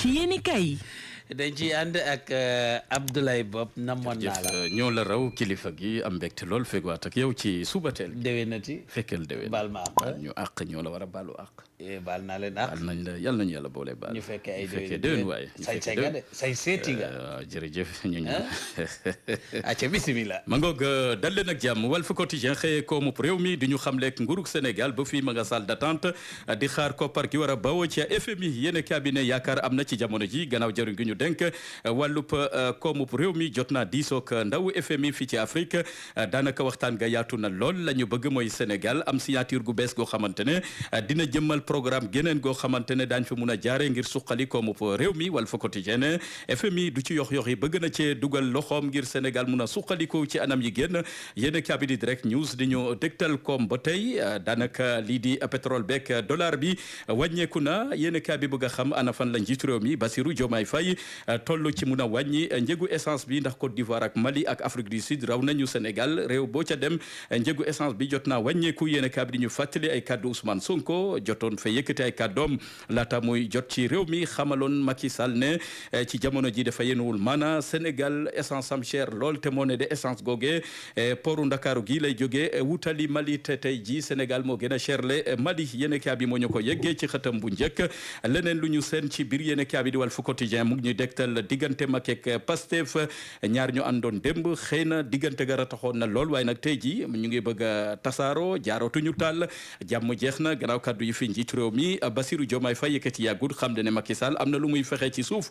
ci yéenekaay yi. dañ ci ànd ak Abdoulaye Bob namoon naa la ñoo la raw kilifa gi am mbégte lool fegwaat ak yow ci subateel déwénati fekkel déwén baal ma àq ñu àq ñoo la war a baalu àq baal naa leen àq baal nañ la yàlla nañu yàlla boole baal ñu fekkee ay déwén waaye say nga de say seeti nga jërëjëf ñu acca bismillah ma ngoog dal leen ak jàmm Walf Quotidien xëyee koomub réew mi di ñu xamleek nguurug Sénégal ba fii ma nga salle d'attente di xaar koppar gi war a bawoo ci FMI yéen cabinet yaakaar am na ci jamono ji gannaaw jëriñ gi ñu denk wàllub koomub réew mi jot naa diisoog ndaw FMI fii ci Afrique daanaka waxtaan ga yaatu na lool la ñu bëgg mooy Sénégal am signature gu bees goo xamante ne dina jëmmal programme geneen goo xamante ne daañ fa mun a jaare ngir suqali koomub réew mi Walf Quotidien FMI du ci yox yi bëgg na cee dugal loxoom ngir Sénégal mun a suqaliku ci anam yi génn yéen cabinet Direct News di ñu dégtal koom ba tey daanaka lii di pétrole beeg dollar bi wàññeeku na yéen cabinet bëgg a xam ana fan la njiitu réew mi Bassirou Diomaye Faye toll ci mun a wàññi njëgu essence bi ndax Côte d'Ivoire ak Mali ak Afrique du Sud raw nañu Sénégal réew boo ca dem njëgu essence bi jot naa wàññeeku yéen cabinet di ñu fàttali ay kaddu Ousmane Sonko jotoon fa yëkkati ay kàddoom laata muy jot ci réew mi xamaloon Macky Sall ne ci jamono ji dafa yenuwul maana Sénégal essence am cher lool te moo ne de essence googee poru Ndakaaru gi lay jógee wutali Mali te tey ji Sénégal moo gën a cher le Mali yéen cabinet moo ñu ko yeggee ci xëtam bu njëkk leneen lu ñu seen ci biir yéen cabinet di Walf Quotidien mu ngi ñuy dégtal diggante Macky ak Pastef ñaar ñu àndoon démb xëy na diggante ga rataxoon na lool waaye nag tey ji ñu ngi bëgg a tasaaro jaarootuñu taal jàmm jeex na gannaaw kaddu yi fi njiitu réew mi Bassirou Diomaye Faye yëkkati yàggul xam ne Macky Sall am na lu muy fexe ci suuf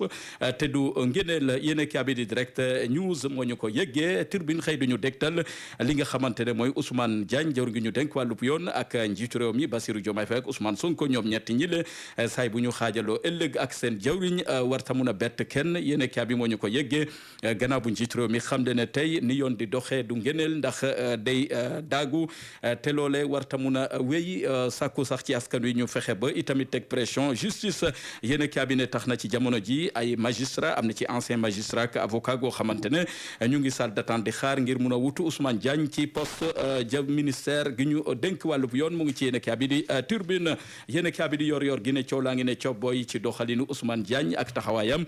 te du ngeneel yéen cabinet di Direct News moo ñu ko yeggee Tribune xëy duñu dégtal li nga xamante ne mooy Ousmane Diagne jawr ngi ñu denk wàllub yoon ak njiitu réew mi Bassirou Diomaye Faye ak Ousmane Sonko ñoom ñetti ñi le saay bu ñu xaajaloo ëllëg ak seen jawriñ warta mun a bett kenn yéen cabinet moo ñu ko yeggee gannaaw bu njiitu réew mi xam ne tey ni yoon di doxee du ngeneel ndax day daagu te loole warta mun a wéy sàkku sax ci askan wi ñu fexe ba itamit teg pression justice yéen cabinet tax na ci jamono ji ay magistrat am na ci ancien magistrat ak avocat goo xamante ne ñu ngi salle d'attente di xaar ngir mun a wutu Ousmane Diagne ci poste ja ministère gi ñu dénk wàllub yoon mu ngi ci yéen cabinet Turbine yéen cabinet yor gi ne coow laa ngi ne coow booy ci doxalinu Ousmane Diagne ak taxawaayam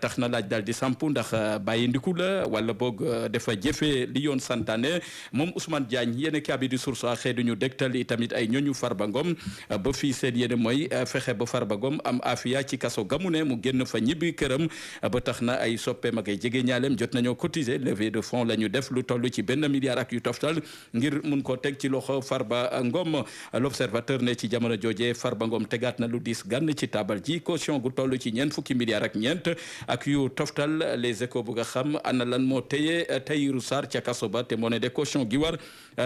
tax na laaj daal di sampu ndax bàyyi ndiku la wala boog dafa jëfee li yoon santaane moom Ousmane Diagne yéen cabinet Source A xëy duñu dégtal itamit ay ñooñu Farba Ngom ba fii seen yéene mooy fexe ba Farba Ngom am afiya ci kaso gamu ne mu génn fa ñibbi këram ba tax na ay soppeem ak ay jege ñaaleem jot nañoo cotiser levée de fonds la ñu def lu toll ci benn milliard ak yu toftal ngir mun koo teg ci loxo Farba Ngom l'observateur ne ci jamono jooje Farba Ngom tegaat na lu diis gann ci tabal ji caution gu toll ci ñeent fukki milliards ak ñeent ak yu toftal les échos bu nga xam ana lan moo téye Tahirou Sarr ca kaso ba te moo ne de caution gi war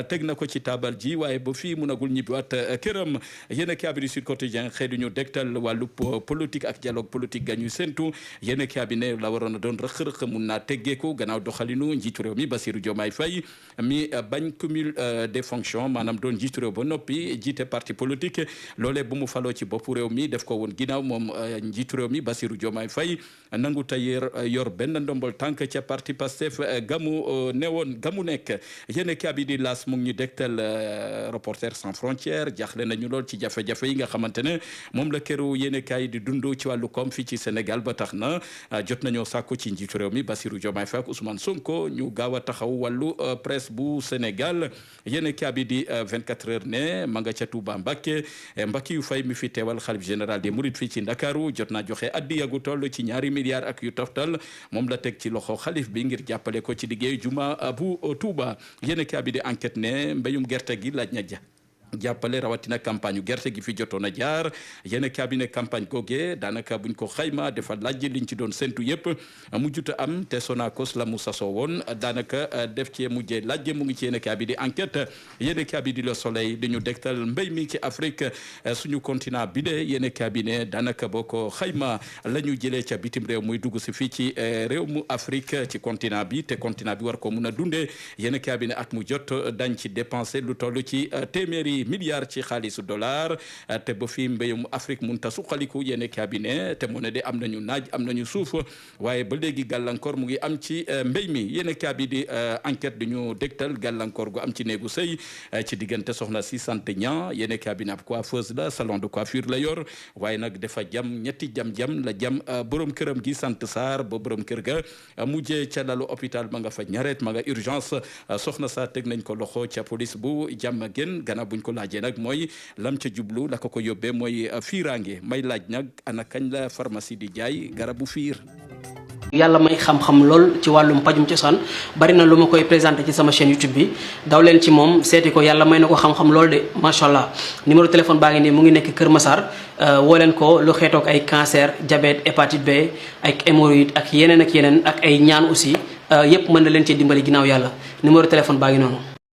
teg na ko ci tabal ji waaye ba fii munagul ñibbiwaat këram yéen cabinet Sud Quotidien xëy duñu dégtal wàllu politique ak dialogue politique ga ñu séntu yéen cabinet la waroon a doon rëq-rëq mun naa teggeeku gannaaw doxalinu njiitu réew mi Bassirou Diomaye Faye mi bañ cumul des fonctions maanaam doon njiitu réew ba noppi jiite parti politique loolee bu mu faloo ci boppu réew mi def ko woon ginnaaw moom njiitu réew mi Bassirou Diomaye Faye nangu tayeer yor benn ndombol tànk ca parti Pastef gamu nekk yéen cabinet L'As mu ngi ñu dégtal Reporters sans frontières jaaxle nañu lool ci jafe-jafe yi nga xamante ne moom la këru yéenekaay di dund ci wàllu koom fii ci Sénégal ba tax na jot nañoo sàkku ci njiitu réew mi Bassirou Diomaye Faye ak Ousmane Sonko ñu gaaw a taxaw wàllu presse bu Sénégal yéenekaay bi di 24 heures ne ma nga ca Touba Mbacké yu fay mi fi teewal xalif général des Mourides fii ci Ndakaaru jot naa joxe addiya gu toll ci 2 milliards ak yu toftal moom la teg ci loxo xalif bi ngir jàppale ko ci liggéeyu juma bu Touba yéenekaay bi di enquête ne mbéyum gerte gi laaj na jàppale rawatina campagne gerte gi fi jotoon a jaar yéen cabinet campagne goge daanaka buñ ko xayma dafa laaj liñ ci doon séntu yëpp mujjuta am te Sonacos la mu sasoo woon daanaka def cee mujjee laaj mu ngi ci yéen cabinet enquête yéen cabinet Le Soleil dañu dégtal mbéy mi ci Afrique suñu continent bi de yéen cabinet daanaka boo ko xayma la ñu jëlee ca bitim réew muy dugg si fii ci réew mu Afrique ci continent bi te continent bi war ko mun a dundee yéen cabinet at mu jot dañ ci dépensé lu toll ci téeméeri ñetti milliards ci xaalisu dollar te ba fi mbéyum Afrique munta suqaliku yéene cabinet te mu ne de am nañu naaj am nañu suuf waaye ba léegi gàllankoor mu ngi am ci mbéy mi yéene cabinet di enquête du ñu dégtal gàllankoor gu am ci néegu sëy ci diggante soxna si sant ña yéene cabinet ab coiffeuse la salon de coiffure la yor waaye nag dafa jam ñetti jam-jam la jam borom këram gi sant Sarr ba borom kër ga mujjee ca lalu hôpital ma nga fa ñareet ma nga urgence soxna sa teg nañ ko loxo ca police bu jàmm gën gannaaw buñ ko laajee nag mooy lam ca jublu la ko yóbbee mooy fiiraange may laaj nag ana kañ la pharmacie di jaay garabu fiir. yàlla may xam-xam lool ci wàllum pajum cosaan bari na lu ma koy présenté ci sama chaîne YouTube bi daw leen ci moom seeti ko yàlla may na ko xam-xam lool de macha allah numéro téléphone baa ngi nii mu ngi nekk Kër Massar woo leen ko lu xeetoog ay cancer diabète hépatite B ak hémorroïde ak yeneen ak ay ñaan aussi yépp mën na leen ci dimbali ginnaaw yàlla numéro téléphone baa ngi noonu.